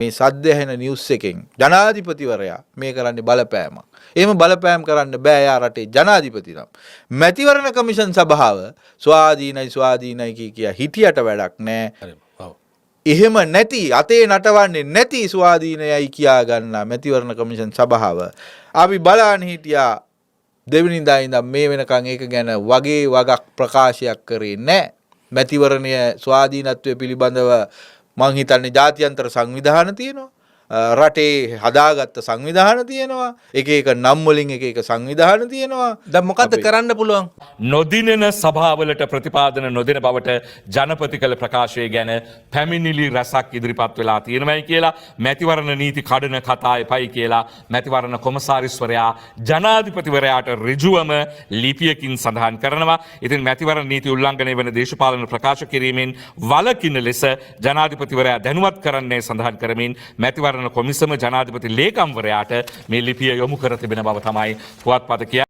මේ සද්ද ඇහෙන නිවුස් එකෙන් ජනාධිපතිවරයා මේ කරන්නේ බලපෑමක්. එහෙම බලපෑම් කරන්න බෑ යා රටේ ජනාධිපති නම්. මැතිවරණ කමිෂන් සභාව ස්වාධීනයි කිය හිටියට වැඩක් නෑ. එහෙම නැති අතේ නටවන්නේ නැති ස්වාධීනයයි කියා ගන්න මැතිවරණ කමිෂන් සභාව අපි බලන්න හිටියා දෙවෙනිදා ඉඳන් මේ වෙනකන් ඒක ගැන වගේ වගක් ප්‍රකාශයක් කරේ නැහැ. මැතිවරණය ස්වාධීනත්වය පිළිබඳව මං හිතන්නේ ජාත්‍යන්තර සංවිධාන තියෙනවා. රටේ හදාගත්ත සංවිධාන තියෙනවා. එක එක නම් වලින් එක එක සංවිධාන තියෙනවා. දැන් මොකද්ද කරන්න පුළුවන්? නොදිනෙන සභාවලට ප්‍රතිපාදන නොදෙන බවට ජනපති කළ ප්‍රකාශය ගැන පැමිණිලි රැසක් ඉදිරිපත් වෙලා තියෙනවයි කියලා මැතිවරණ නීති කඩන කතා එපයි කියලා මැතිවරණ කොමසාරිස්වරයා ජනාධිපතිවරයාට ඍජුවම ලිපියකින් සඳහන් කරනවා. ඉතින් මැතිවරණ නීති උල්ලංඝනය වෙන දේශපාලන ප්‍රකාශ කිරීමෙන් වළකින ලෙස ජනාධිපතිවරයා දැනුවත් කරන්නේ සඳහන් කරමින් මැතිවරණ කොමිසම ජනාධිපති ලේකම්වරයාට මේ ලිපිය යොමු කර තිබෙන බව තමයි පුවත්පත කියන්නේ.